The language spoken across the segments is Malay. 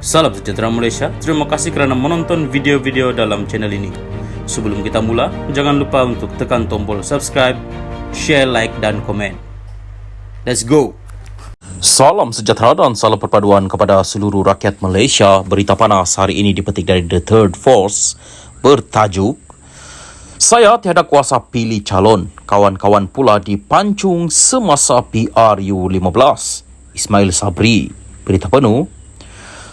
Salam sejahtera Malaysia, terima kasih kerana menonton video-video dalam channel ini. Sebelum kita mula, jangan lupa untuk tekan tombol subscribe, share, like dan komen. Let's go! Salam sejahtera dan salam perpaduan kepada seluruh rakyat Malaysia. Berita panas hari ini dipetik dari The Third Force bertajuk "Saya tiada kuasa pilih calon, kawan-kawan pula dipancung semasa PRU15." Ismail Sabri. Berita penuh.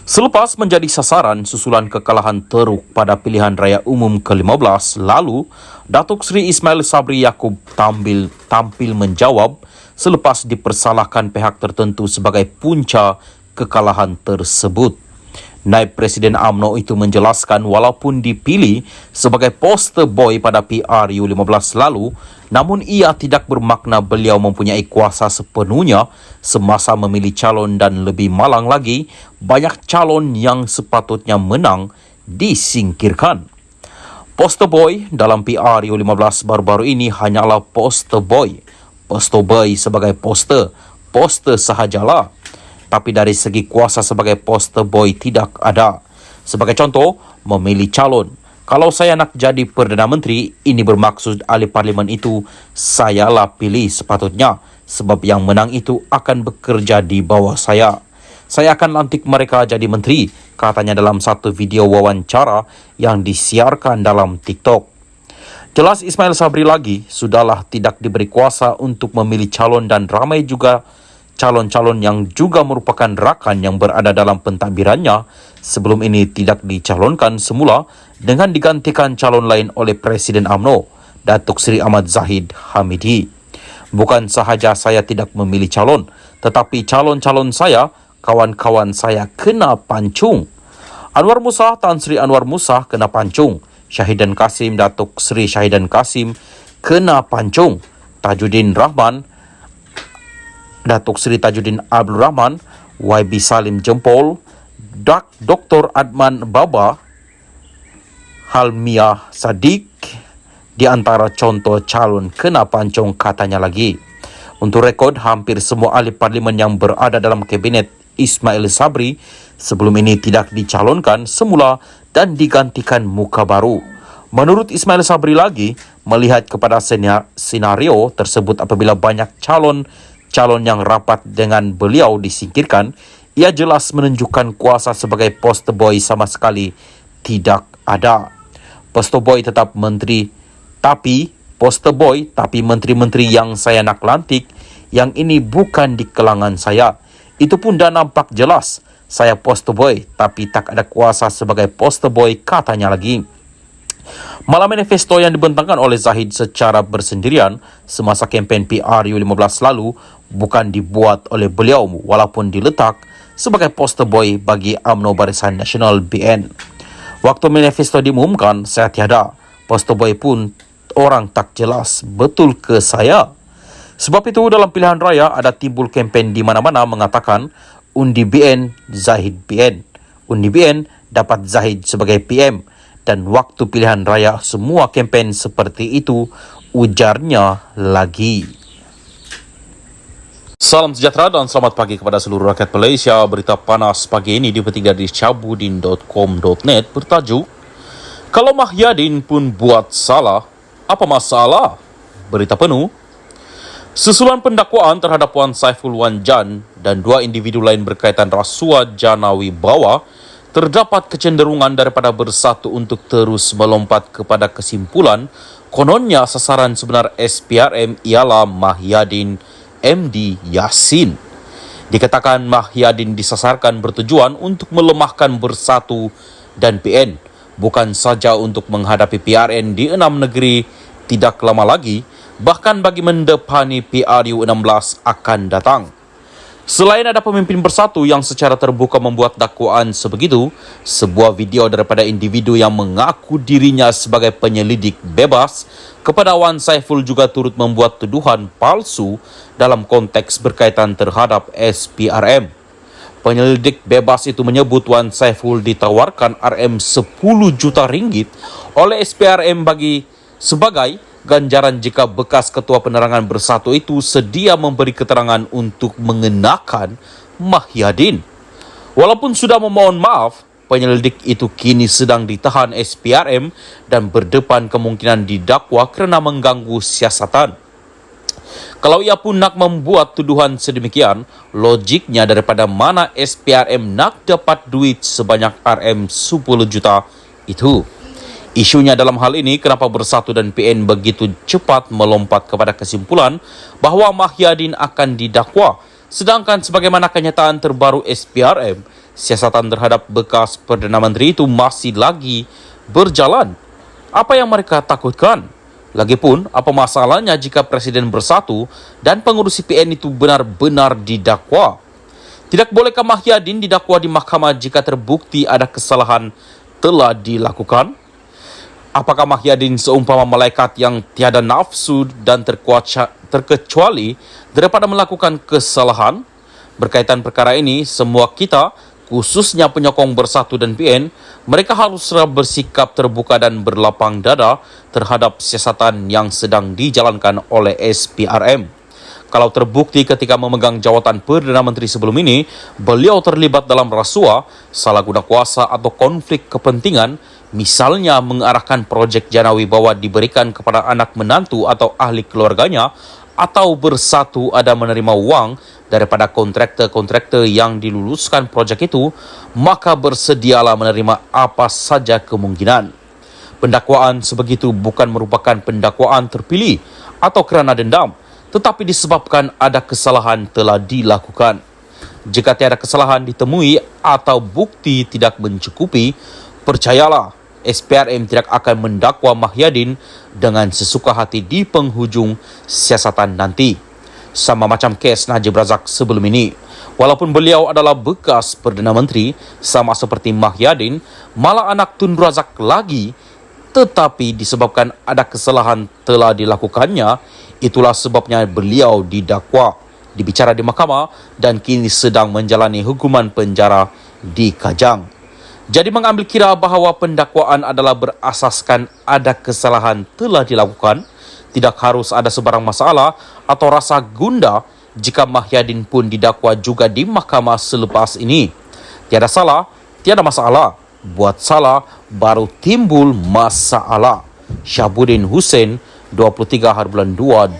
Selepas menjadi sasaran susulan kekalahan teruk pada pilihan raya umum ke-15 lalu, Datuk Seri Ismail Sabri Yaakob tampil menjawab selepas dipersalahkan pihak tertentu sebagai punca kekalahan tersebut. Naib Presiden UMNO itu menjelaskan walaupun dipilih sebagai poster boy pada PRU15 lalu, namun ia tidak bermakna beliau mempunyai kuasa sepenuhnya semasa memilih calon, dan lebih malang lagi, banyak calon yang sepatutnya menang disingkirkan. Poster boy dalam PRU15 baru-baru ini hanyalah poster boy. Poster boy sebagai poster sahajalah. Tapi dari segi kuasa sebagai poster boy tidak ada. Sebagai contoh, memilih calon. Kalau saya nak jadi Perdana Menteri, ini bermaksud ahli parlimen itu sayalah pilih sepatutnya, sebab yang menang itu akan bekerja di bawah saya. Saya akan lantik mereka jadi menteri, katanya dalam satu video wawancara yang disiarkan dalam TikTok. Jelas Ismail Sabri lagi, sudahlah tidak diberi kuasa untuk memilih calon, dan ramai juga calon-calon yang juga merupakan rakan yang berada dalam pentadbirannya sebelum ini tidak dicalonkan semula dengan digantikan calon lain oleh Presiden UMNO, Datuk Seri Ahmad Zahid Hamidi. Bukan sahaja saya tidak memilih calon, tetapi calon-calon saya, kawan-kawan saya kena pancung. Anwar Musa, Tan Sri Anwar Musa kena pancung. Syahidan Kasim, Datuk Seri Syahidan Kasim kena pancung. Tajuddin Rahman, Datuk Seri Tajuddin Abdul Rahman, YB Salim Jempol, Dr. Adman Baba, Halmiah Sadiq di antara contoh calon kena pancung, katanya lagi. Untuk rekod, hampir semua ahli parlimen yang berada dalam kabinet Ismail Sabri sebelum ini tidak dicalonkan semula dan digantikan muka baru. Menurut Ismail Sabri lagi, melihat kepada senario tersebut apabila banyak calon yang rapat dengan beliau disingkirkan, ia jelas menunjukkan kuasa sebagai poster boy sama sekali tidak ada. Poster boy tetap menteri, tapi menteri-menteri yang saya nak lantik, yang ini bukan di kelangan saya. Itu pun dah nampak jelas. Saya poster boy, tapi tak ada kuasa sebagai poster boy, katanya lagi. Malah manifesto yang dibentangkan oleh Zahid secara bersendirian semasa kempen PRU15 lalu bukan dibuat oleh beliau walaupun diletak sebagai poster boy bagi UMNO Barisan Nasional BN. Waktu manifesto diumumkan, saya tiada. Poster boy pun orang tak jelas betul ke saya. Sebab itu dalam pilihan raya ada timbul kempen di mana-mana mengatakan undi BN, Zahid BN. Undi BN dapat Zahid sebagai PM. Dan waktu pilihan raya semua kempen seperti itu, ujarnya lagi. Salam sejahtera dan selamat pagi kepada seluruh rakyat Malaysia. Berita panas pagi ini dipetik dari cabudin.com.net bertajuk "Kalau Mahyadin pun buat salah, apa masalah?" Berita penuh. Susulan pendakwaan terhadap Wan Saiful Wan Jan dan dua individu lain berkaitan rasuah Janawi Bawah, terdapat kecenderungan daripada bersatu untuk terus melompat kepada kesimpulan kononnya sasaran sebenar SPRM ialah Mahyadin MD Yassin. Dikatakan Mahyadin disasarkan bertujuan untuk melemahkan Bersatu dan PN, bukan saja untuk menghadapi PRN di 6 negeri tidak lama lagi, bahkan bagi mendepani PRU16 akan datang. Selain ada pemimpin Bersatu yang secara terbuka membuat dakwaan sebegitu, sebuah video daripada individu yang mengaku dirinya sebagai penyelidik bebas kepada Wan Saiful juga turut membuat tuduhan palsu dalam konteks berkaitan terhadap SPRM. Penyelidik bebas itu menyebut Wan Saiful ditawarkan RM10 juta ringgit oleh SPRM sebagai ganjaran jika bekas Ketua Penerangan Bersatu itu sedia memberi keterangan untuk mengenakan Mahyadin. Walaupun sudah memohon maaf, penyelidik itu kini sedang ditahan SPRM dan berdepan kemungkinan didakwa kerana mengganggu siasatan. Kalau ia pun nak membuat tuduhan sedemikian, logiknya daripada mana SPRM nak dapat duit sebanyak RM10 juta itu. Isunya dalam hal ini kenapa Bersatu dan PN begitu cepat melompat kepada kesimpulan bahawa Mahyadin akan didakwa, sedangkan sebagaimana kenyataan terbaru SPRM, siasatan terhadap bekas Perdana Menteri itu masih lagi berjalan. Apa yang mereka takutkan? Lagipun, apa masalahnya jika Presiden Bersatu dan pengurus PN itu benar-benar didakwa? Tidak bolehkah Mahyadin didakwa di mahkamah jika terbukti ada kesalahan telah dilakukan? Apakah Mahyadin seumpama malaikat yang tiada nafsu dan terkecuali daripada melakukan kesalahan? Berkaitan perkara ini, semua kita, khususnya penyokong Bersatu dan PN, mereka haruslah bersikap terbuka dan berlapang dada terhadap siasatan yang sedang dijalankan oleh SPRM. Kalau terbukti ketika memegang jawatan Perdana Menteri sebelum ini, beliau terlibat dalam rasuah, salah guna kuasa atau konflik kepentingan, misalnya mengarahkan projek Jana Wibawa diberikan kepada anak menantu atau ahli keluarganya, atau Bersatu ada menerima wang daripada kontraktor-kontraktor yang diluluskan projek itu, maka bersedialah menerima apa saja kemungkinan. Pendakwaan sebegitu bukan merupakan pendakwaan terpilih atau kerana dendam, tetapi disebabkan ada kesalahan telah dilakukan. Jika tiada kesalahan ditemui atau bukti tidak mencukupi, percayalah, SPRM tidak akan mendakwa Mahyadin dengan sesuka hati di penghujung siasatan nanti. Sama macam kes Najib Razak sebelum ini. Walaupun beliau adalah bekas Perdana Menteri, sama seperti Mahyadin, malah anak Tun Razak lagi, tetapi disebabkan ada kesalahan telah dilakukannya, itulah sebabnya beliau didakwa, dibicara di mahkamah dan kini sedang menjalani hukuman penjara di Kajang. Jadi mengambil kira bahawa pendakwaan adalah berasaskan ada kesalahan telah dilakukan, tidak harus ada sebarang masalah atau rasa gundah jika Mahyadin pun didakwa juga di mahkamah selepas ini. Tiada salah, tiada masalah. Buat salah, baru timbul masalah. Syahbudin Hussein, 23 hari bulan 2,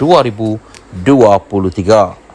2023.